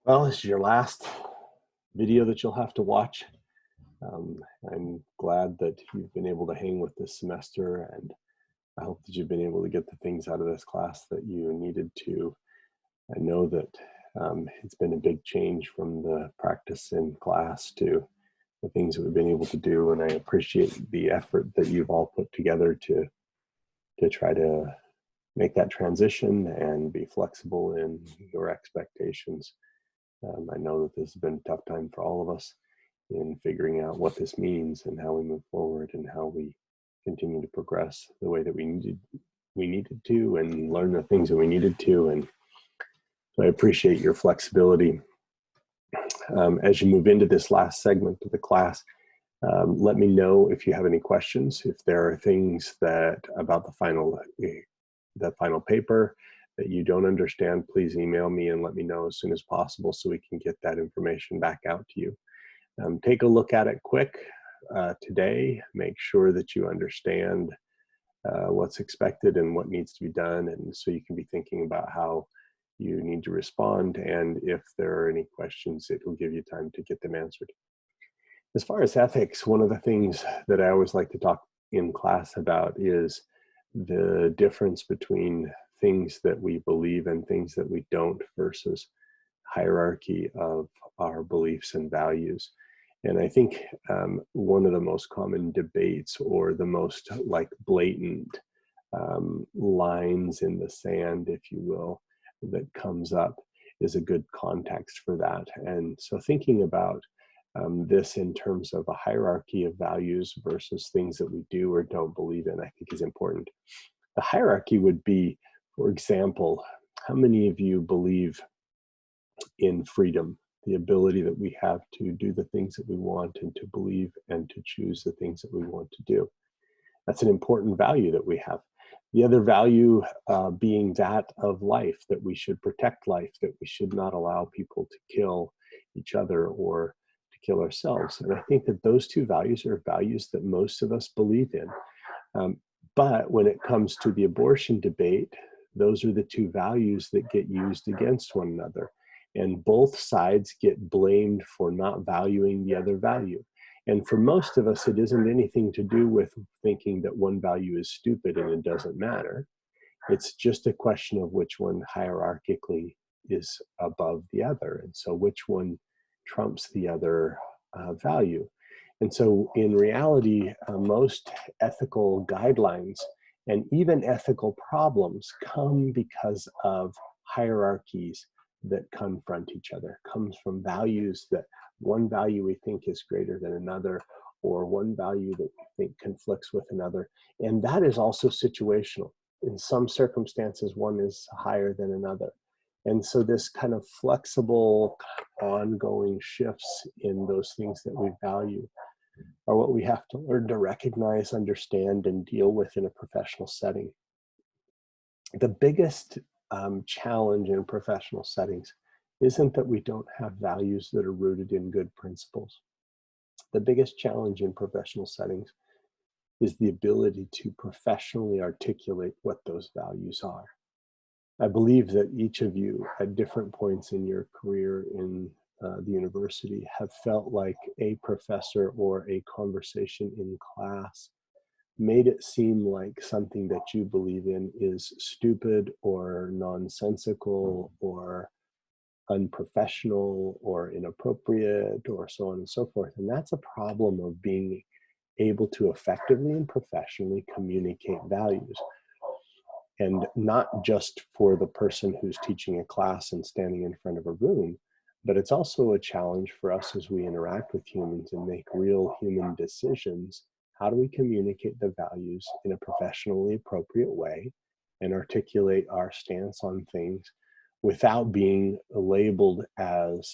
Well, this is your last video that you'll have to watch. Um, I'm glad that you've been able to hang with this semester, and I hope that you've been able to get the things out of this class that you needed to. I know that it's been a big change from the practice in class to the things that we've been able to do, and I appreciate the effort that you've all put together to try to make that transition and be flexible in your expectations. I know that this has been a tough time for all of us in figuring out what this means and how we move forward and how we continue to progress the way that we needed to and learn the things that we needed to. And so I appreciate your flexibility. As you move into this last segment of the class, let me know if you have any questions, if there are things that about the final paper that you don't understand. Please email me and let me know as soon as possible so we can get that information back out to you. Take a look at it quick today. Make sure that you understand what's expected and what needs to be done, and so you can be thinking about how you need to respond, and if there are any questions, it will give you time to get them answered. As far as ethics, one of the things that I always like to talk in class about is the difference between things that we believe and things that we don't versus hierarchy of our beliefs and values. And I think one of the most common debates, or the most like blatant lines in the sand, if you will, that comes up is a good context for that. And so thinking about this in terms of a hierarchy of values versus things that we do or don't believe in, I think is important. The hierarchy would be, for example, how many of you believe in freedom, the ability that we have to do the things that we want and to believe and to choose the things that we want to do? That's an important value that we have. The other value being that of life, that we should protect life, that we should not allow people to kill each other or to kill ourselves. And I think that those two values are values that most of us believe in. Um, but when it comes to the abortion debate, those are the two values that get used against one another. And both sides get blamed for not valuing the other value. And for most of us, it isn't anything to do with thinking that one value is stupid and it doesn't matter. It's just a question of which one hierarchically is above the other. And so which one trumps the other value. And so in reality, most ethical guidelines and even ethical problems come because of hierarchies that confront each other, comes from values that one value we think is greater than another, or one value that we think conflicts with another. And that is also situational. In some circumstances, one is higher than another. And so this kind of flexible, ongoing shifts in those things that we value are what we have to learn to recognize, understand, and deal with in a professional setting. The biggest challenge in professional settings isn't that we don't have values that are rooted in good principles. The biggest challenge in professional settings is the ability to professionally articulate what those values are. I believe that each of you at different points in your career in the university have felt like a professor or a conversation in class made it seem like something that you believe in is stupid or nonsensical or unprofessional or inappropriate or so on and so forth. And that's a problem of being able to effectively and professionally communicate values. And not just for the person who's teaching a class and standing in front of a room, but it's also a challenge for us as we interact with humans and make real human decisions. How do we communicate the values in a professionally appropriate way and articulate our stance on things without being labeled as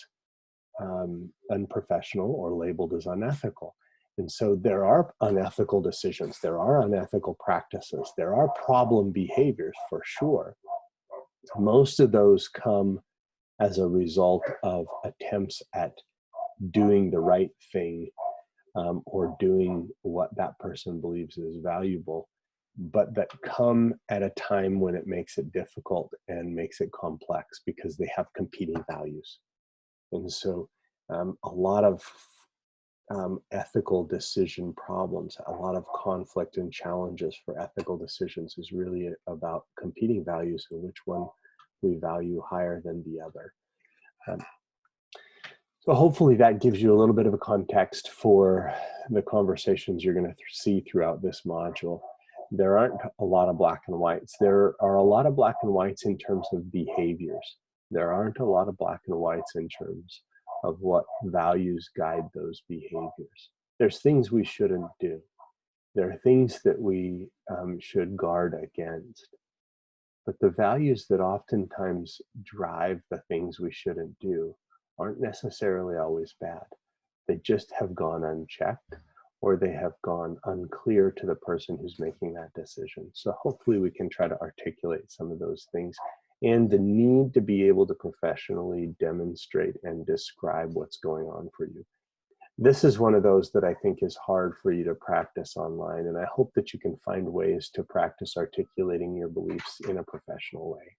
unprofessional or labeled as unethical? And so there are unethical decisions, there are unethical practices, there are problem behaviors for sure. Most of those come as a result of attempts at doing the right thing, or doing what that person believes is valuable, but that come at a time when it makes it difficult and makes it complex because they have competing values. And so a lot of ethical decision problems, a lot of conflict and challenges for ethical decisions is really about competing values and which one we value higher than the other. So hopefully that gives you a little bit of a context for the conversations you're going to see throughout this module. There aren't a lot of black and whites. There are a lot of black and whites in terms of behaviors. There aren't a lot of black and whites in terms of what values guide those behaviors. There's things we shouldn't do. There are things that we should guard against. But the values that oftentimes drive the things we shouldn't do aren't necessarily always bad. They just have gone unchecked, or they have gone unclear to the person who's making that decision. So hopefully we can try to articulate some of those things, and the need to be able to professionally demonstrate and describe what's going on for you. This is one of those that I think is hard for you to practice online, and I hope that you can find ways to practice articulating your beliefs in a professional way.